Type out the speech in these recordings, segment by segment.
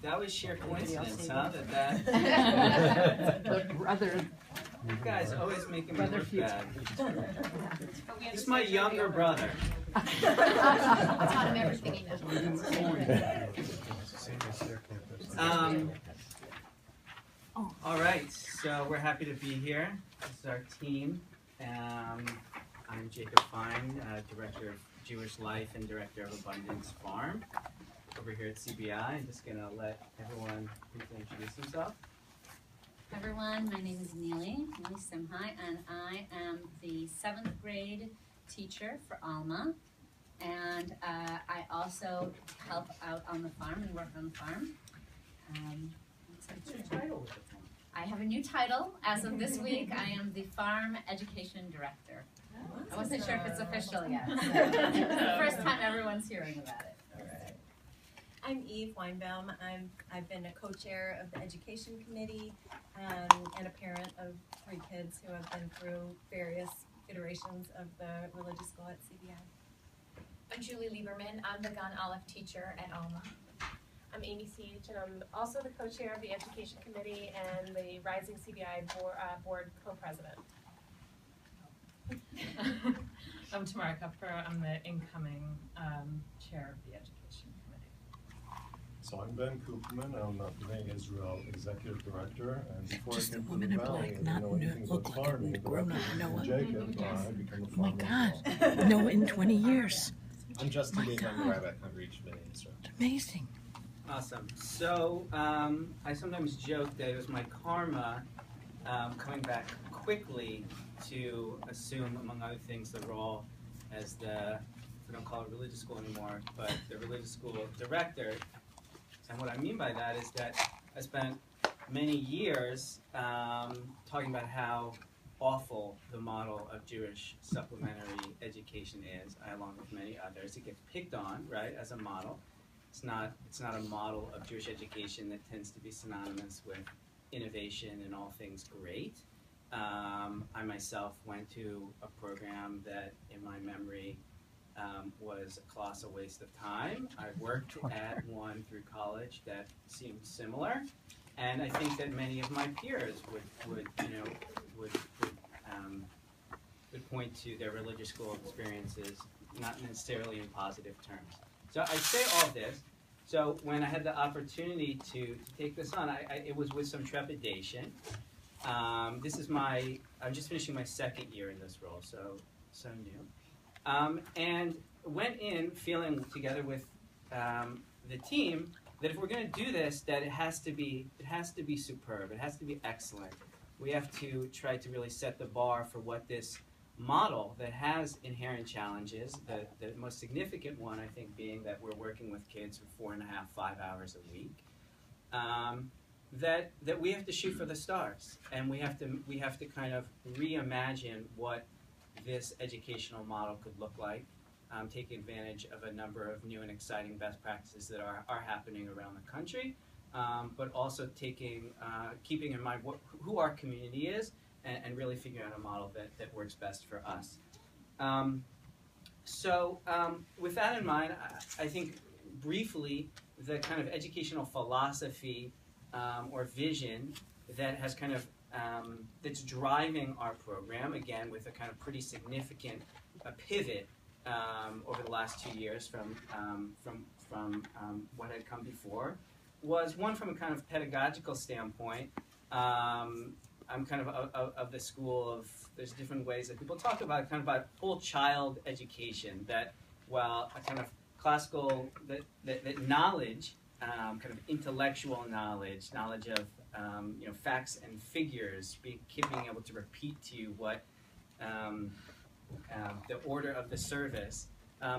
that was sheer coincidence, huh? That Brother. you guys always making me look bad. He's He's my younger brother. taught him everything he knows. All right, so we're happy to be here. This is our team. I'm Jacob Fine, Director of Jewish Life and Director of Abundance Farm over here at CBI. I'm just going to let everyone introduce themselves. Everyone, my name is Neely Simhai, and I am the 7th grade teacher for Alma. And I also help out on the farm and work on the farm. What's your title with the farm? I have a new title. As of this week, I am the Farm Education Director. I wasn't sure if it's official yet. So it's the first time everyone's hearing about it. I'm Eve Weinbaum. I've been a co-chair of the Education Committee and a parent of 3 kids who have been through various iterations of the religious school at CBI. I'm Julie Lieberman. I'm the Gan Aleph teacher at Alma. I'm Amy Siege, and I'm also the co-chair of the Education Committee and the Rising CBI board co-president. I'm Tamara Kupfer. I'm the incoming chair of the Education Committee. So I'm Ben Koopman. I'm the B'nai Israel Executive Director, and before Just I a came to woman the in Valley, black, I didn't not know anything look about like a farming, but grown-up after Noah. Jacob, I became a Oh my farmer as God, well. no in 20 years. I'm Justin My Davis. I'm the God. rabbi at Congregation B'nai Israel. Amazing. Awesome. So I sometimes joke that it was my karma coming back quickly to assume, among other things, the role as the, we don't call it religious school anymore, but the religious school director. And what I mean by that is that I spent many years talking about how awful the model of Jewish supplementary education is, along with many others. It gets picked on, right, as a model. It's not a model of Jewish education that tends to be synonymous with innovation and all things great. I myself went to a program that, in my memory, was a colossal waste of time. I worked at one through college that seemed similar, and I think that many of my peers would point to their religious school experiences, not necessarily in positive terms. So I say all this. So when I had the opportunity to take this on, it was with some trepidation. I'm just finishing my 2nd year in this role, so new. And went in feeling together with the team that if we're going to do this, that it has to be superb. It has to be excellent. We have to try to really set the bar for what this model that has inherent challenges, the most significant one, I think, being that we're working with kids for 4.5, 5 hours a week, that we have to shoot for the stars, and we have to kind of reimagine what this educational model could look like, take advantage of a number of new and exciting best practices that are happening around the country, but also keeping in mind who our community is, and really figuring out a model that works best for us. With that in mind, I think briefly the kind of educational philosophy or vision that has kind of that's driving our program, again with a kind of pretty significant pivot over the last 2 years from what had come before, was one from a kind of pedagogical standpoint. I'm kind of the school of, there's different ways that people talk about, kind of about whole child education, that while a kind of classical, that knowledge, kind of intellectual knowledge of facts and figures, being able to repeat to you what the order of the service,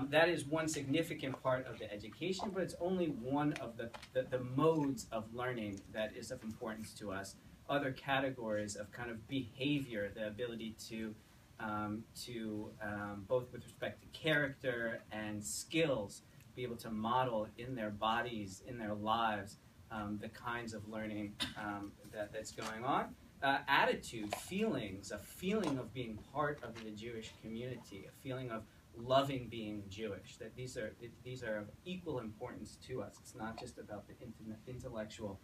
that is one significant part of the education, but it's only one of the modes of learning that is of importance to us. Other categories of kind of behavior, the ability to both with respect to character and skills, be able to model in their bodies, in their lives, the kinds of learning that's going on. Attitude, feelings, a feeling of being part of the Jewish community, a feeling of loving being Jewish, that these are of equal importance to us. It's not just about the intellectual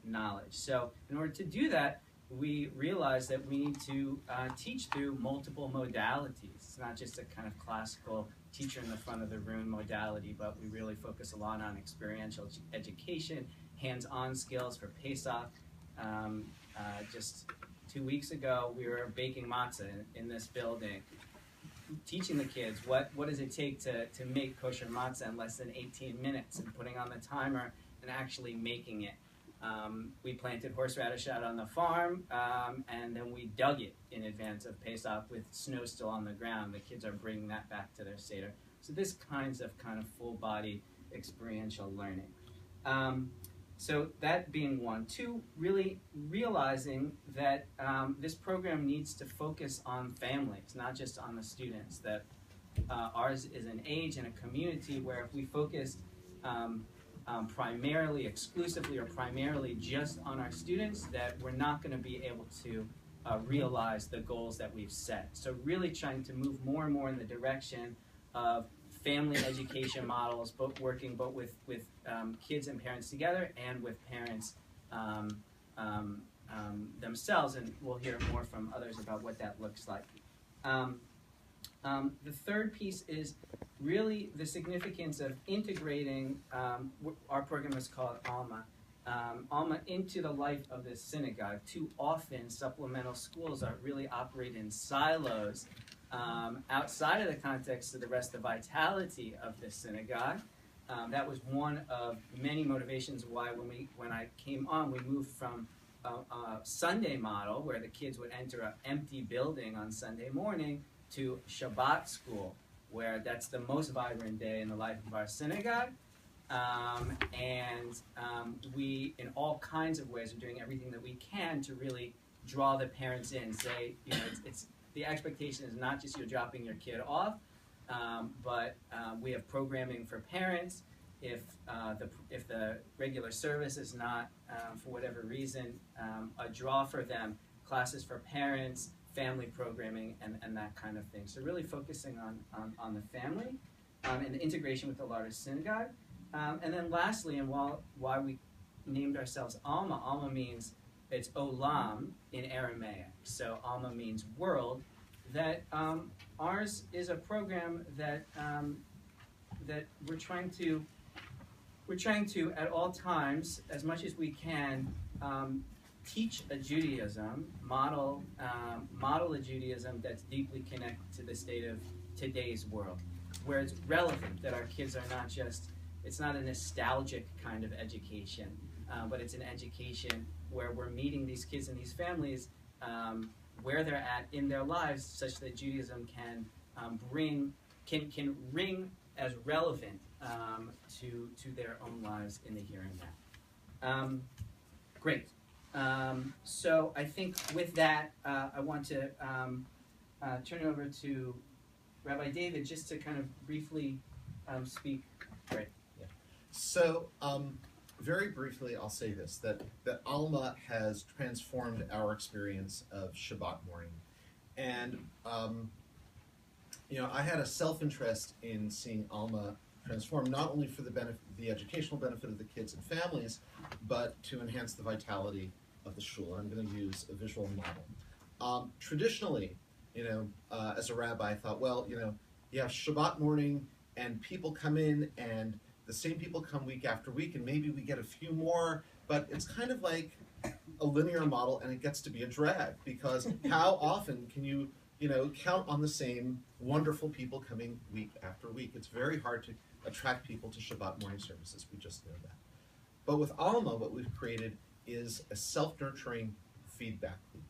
knowledge. So in order to do that, we realize that we need to teach through multiple modalities. It's not just a kind of classical teacher in the front of the room modality, but we really focus a lot on experiential education, hands-on skills for Pesach. Just 2 weeks ago, we were baking matzah in this building, teaching the kids what does it take to make kosher matzah in less than 18 minutes, and putting on the timer and actually making it. We planted horseradish out on the farm, and then we dug it in advance of Pesach with snow still on the ground. The kids are bringing that back to their Seder. So this kind of full-body experiential learning. So that being one. Two, really realizing that this program needs to focus on families, not just on the students. That ours is an age and a community where if we focused primarily, exclusively, or primarily just on our students, that we're not going to be able to realize the goals that we've set. So really trying to move more and more in the direction of family education models, working both with kids and parents together, and with parents themselves, and we'll hear more from others about what that looks like. The third piece is really the significance of integrating, our program is called Alma, Alma into the life of the synagogue. Too often, supplemental schools are really operate in silos outside of the context of the rest of the vitality of the synagogue. That was one of many motivations why when I came on, we moved from a Sunday model where the kids would enter an empty building on Sunday morning to Shabbat school, where that's the most vibrant day in the life of our synagogue. We, in all kinds of ways, are doing everything that we can to really draw the parents in. Say, it's the expectation is not just you're dropping your kid off, but we have programming for parents. If the regular service is not, for whatever reason, a draw for them, classes for parents, family programming, and that kind of thing. So really focusing on the family and the integration with the larger synagogue. And then lastly, and why we named ourselves Alma, Alma means, it's Olam in Aramaic. So Alma means world. That ours is a program that we're trying to at all times, as much as we can, teach a Judaism, model a Judaism that's deeply connected to the state of today's world, where it's relevant that our kids are not just, it's not a nostalgic kind of education, but it's an education where we're meeting these kids and these families where they're at in their lives, such that Judaism can ring as relevant to their own lives in the here and now. Great. So I think with that, I want to turn it over to Rabbi David just to kind of briefly speak. Great. Yeah. So very briefly, I'll say this, that Alma has transformed our experience of Shabbat morning. And I had a self-interest in seeing Alma transform, not only for the educational benefit of the kids and families, but to enhance the vitality of the shul. I'm going to use a visual model. Traditionally, as a rabbi, I thought, well, you have Shabbat morning, and people come in, and the same people come week after week, and maybe we get a few more, but it's kind of like a linear model, and it gets to be a drag, because how often can you count on the same wonderful people coming week after week? It's very hard to attract people to Shabbat morning services. We just know that. But with Alma, what we've created is a self-nurturing feedback loop,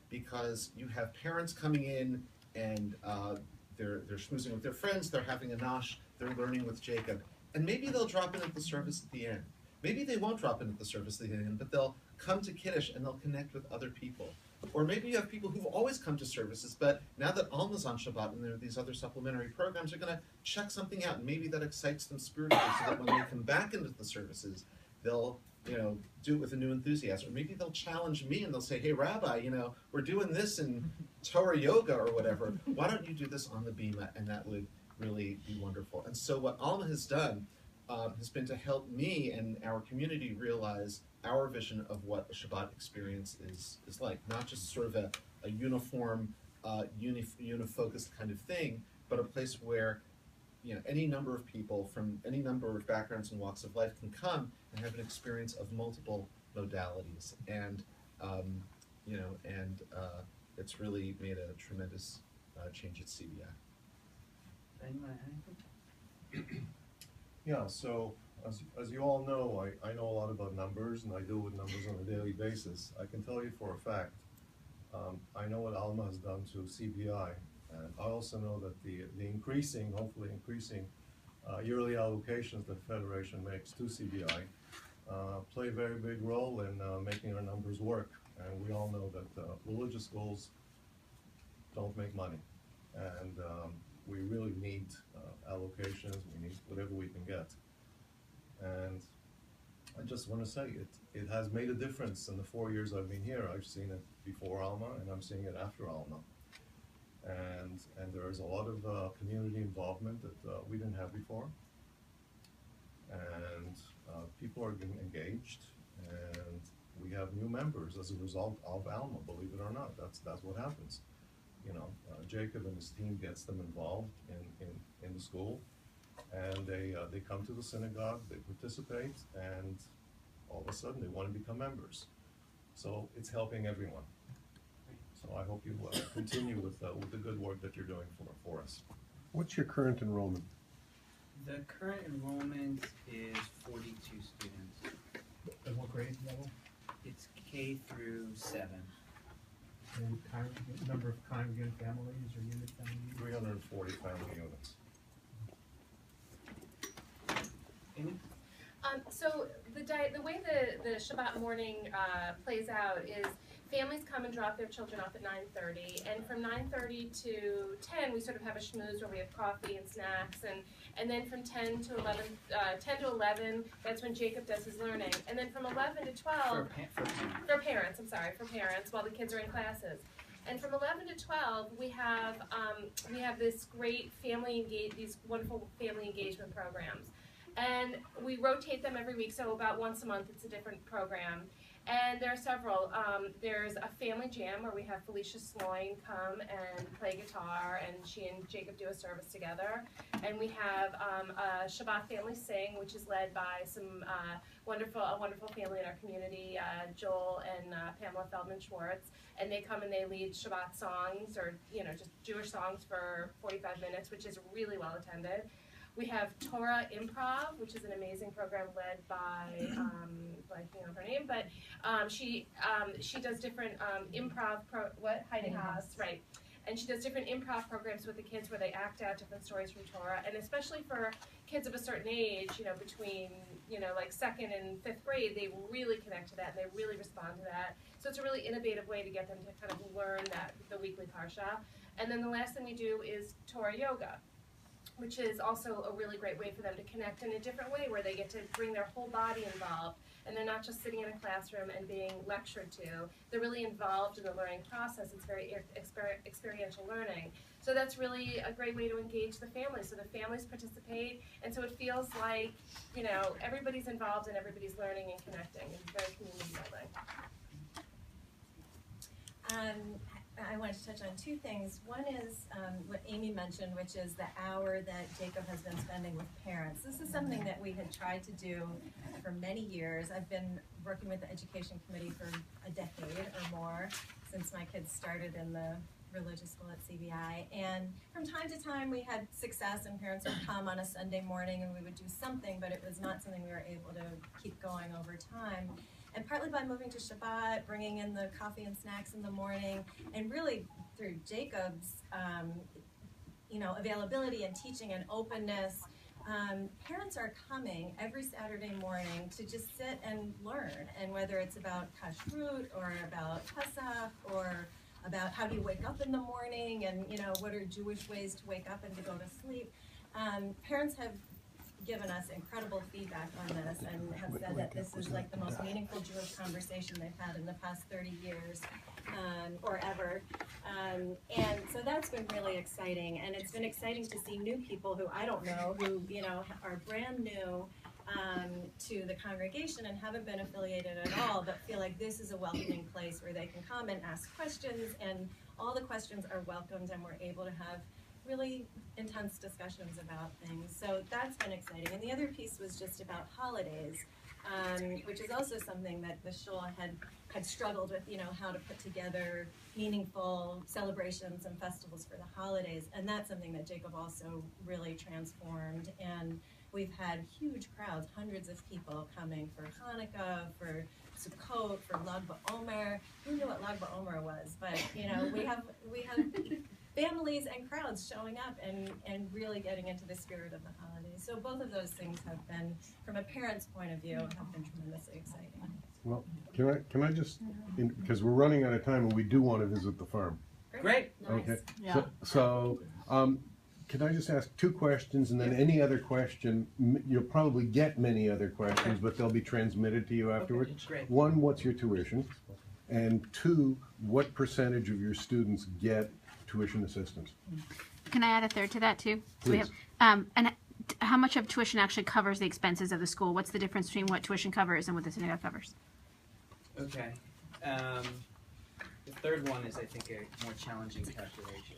because you have parents coming in and they're schmoozing with their friends, they're having a nosh, they're learning with Jacob, and maybe they'll drop in at the service at the end. Maybe they won't drop in at the service at the end, but they'll come to Kiddush and they'll connect with other people. Or maybe you have people who've always come to services, but now that Alma's on Shabbat and there are these other supplementary programs, they're going to check something out, and maybe that excites them spiritually, so that when they come back into the services, they'll do it with a new enthusiasm. Or maybe they'll challenge me and they'll say, hey, Rabbi, we're doing this in Torah yoga or whatever. Why don't you do this on the Bima? And that would really be wonderful. And so what Alma has done has been to help me and our community realize our vision of what a Shabbat experience is like. Not just sort of a uniform, unifocused kind of thing, but a place where any number of people from any number of backgrounds and walks of life can come and have an experience of multiple modalities. And it's really made a tremendous change at CBI. Anyone have anything? Yeah, so as you all know, I know a lot about numbers, and I deal with numbers on a daily basis. I can tell you for a fact, I know what Alma has done to CBI, and I also know that the hopefully increasing yearly allocations that Federation makes to CBI play a very big role in making our numbers work. And we all know that religious schools don't make money, and we really need allocations. We need whatever we can get. And I just want to say it has made a difference in the 4 years I've been here. I've seen it before Alma, and I'm seeing it after Alma. And there is a lot of community involvement that we didn't have before. And people are getting engaged, and we have new members as a result of Alma, believe it or not. That's what happens. Jacob and his team gets them involved in the school, and they come to the synagogue, they participate, and all of a sudden they want to become members. So it's helping everyone. So I hope you continue with the good work that you're doing for us. What's your current enrollment? The current enrollment is 42 students. At what grade level? It's K through 7. And number of congregant families or unit families? 340 family units. Amy? So the way the Shabbat morning plays out is families come and drop their children off at 9:30, and from 9:30 to 10 we sort of have a schmooze where we have coffee and snacks, and then from 10 to 11 that's when Jacob does his learning, and then from 11 to 12 for parents while the kids are in classes. And from 11 to 12, we have this great these wonderful family engagement programs. And we rotate them every week, so about once a month it's a different program. And there are several. There's a family jam where we have Felicia Sloan come and play guitar, and she and Jacob do a service together. And we have a Shabbat family sing, which is led by a wonderful family in our community, Joel and Pamela Feldman Schwartz. And they come and they lead Shabbat songs, or just Jewish songs for 45 minutes, which is really well attended. We have Torah Improv, which is an amazing program led by blanking on her name, but she does different improv Heidi Haas, right? And she does different improv programs with the kids where they act out different stories from Torah, and especially for kids of a certain age, between like 2nd and 5th grade, they really connect to that and they really respond to that. So it's a really innovative way to get them to kind of learn the weekly parsha. And then the last thing we do is Torah Yoga, which is also a really great way for them to connect in a different way, where they get to bring their whole body involved, and they're not just sitting in a classroom and being lectured to. They're really involved in the learning process. It's very experiential learning. So that's really a great way to engage the families. So the families participate, and so it feels like, everybody's involved and everybody's learning and connecting. It's very community building. I wanted to touch on two things. One is what Amy mentioned, which is the hour that Jacob has been spending with parents. This is something that we had tried to do for many years. I've been working with the education committee for a decade or more, since my kids started in the religious school at CBI. And from time to time we had success, and parents would come on a Sunday morning and we would do something, but it was not something we were able to keep going over time. And partly by moving to Shabbat, bringing in the coffee and snacks in the morning, and really through Jacob's, availability and teaching and openness, parents are coming every Saturday morning to just sit and learn. And whether it's about kashrut or about Pesach or about how do you wake up in the morning and what are Jewish ways to wake up and to go to sleep, parents have given us incredible feedback on this and have said that this is like the most meaningful Jewish conversation they've had in the past 30 years, or ever. And so that's been really exciting, and it's been exciting to see new people who I don't know, who, you know, are brand new to the congregation and haven't been affiliated at all, but feel like this is a welcoming place where they can come and ask questions, and all the questions are welcomed, and we're able to have really intense discussions about things. So that's been exciting. And the other piece was just about holidays, which is also something that the shul had struggled with, you know, how to put together meaningful celebrations and festivals for the holidays. And that's something that Jacob also really transformed. And we've had huge crowds, hundreds of people coming for Hanukkah, for Sukkot, for Lag BaOmer. Who knew what Lag BaOmer was? But, you know, we have families and crowds showing up and really getting into the spirit of the holidays. So both of those things have been, from a parent's point of view, have been tremendously exciting. Well, can I just, because we're running out of time and we do want to visit the farm. Great. Okay. Yeah. So, can I just ask two questions, and then any other question, you'll probably get many other questions, but they'll be transmitted to you afterwards. Okay, great. One, what's your tuition? And two, what percentage of your students get tuition assistance? Can I add a third to that too? So we Please. have, and how much of tuition actually covers the expenses of the school? What's the difference between what tuition covers and what the synagogue covers? Okay. The third one is, I think, a more challenging calculation.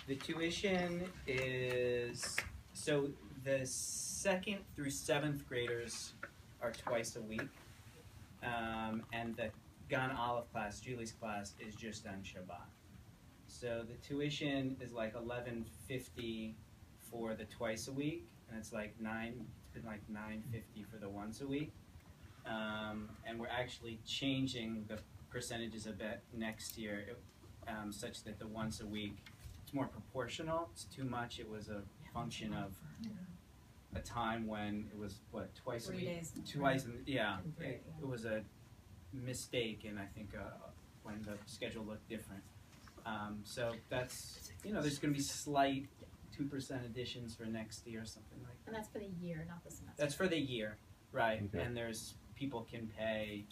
The tuition is, so the 2nd through 7th graders are twice a week, and the Gan Aleph class, Julie's class, is just on Shabbat. So the tuition is like $11.50 for the twice a week, and it's like $9.50 for the once a week. And we're actually changing the percentages a bit next year, such that the once a week, it's more proportional. It's too much. It was a function of a time when it was, what, twice a 3 week? days. Twice, yeah. Three, It was a mistake, and I think when the schedule looked different. So that's, you know, there's going to be slight 2% additions for next year, something like that. And that's for the year, not the semester. That's for the year, right? Okay. And there's, people can pay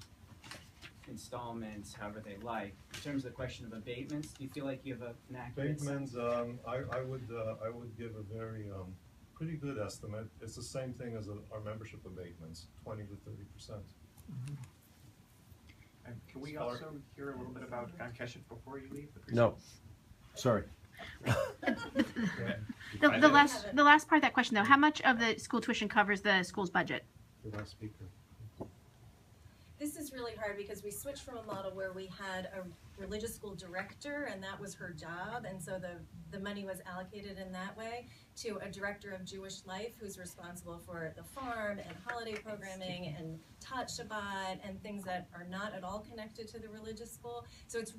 installments however they like. In terms of the question of abatements, do you feel like you have an accurate? Abatements, I would give a very pretty good estimate. It's the same thing as our membership abatements, 20 to 30%. And can we also hear a little bit about Gan Keshet before you leave? No, sorry. The last part of that question though, how much of the school tuition covers the school's budget? The last speaker. This is really hard because we switched from a model where we had a religious school director, and that was her job, and so the money was allocated in that way, to a director of Jewish life who's responsible for the farm and holiday programming and Tat Shabbat and things that are not at all connected to the religious school. So it's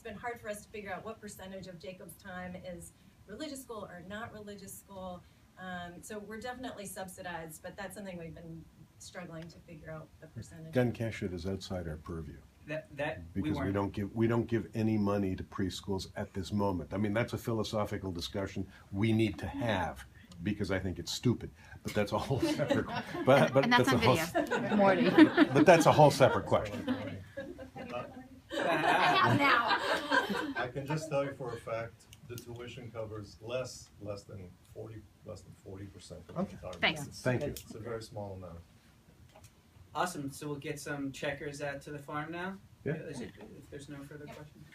been hard for us to figure out what percentage of Jacob's time is religious school or not religious school. So we're definitely subsidized, but that's something we've been struggling to figure out the percentage. Gan Keshet is outside our purview That because we don't give any money to preschools at this moment. I mean, that's a philosophical discussion we need to have because I think it's stupid. But that's a whole separate. But And that's on a whole, video. Morty. But that's a whole separate question. Now. I can just tell you for a fact, the tuition covers less than 40% of the Okay. entire. Thanks. business. Thank you. It's a very small amount. Awesome. So we'll get some checkers out to the farm now. Yeah. If there's no further questions.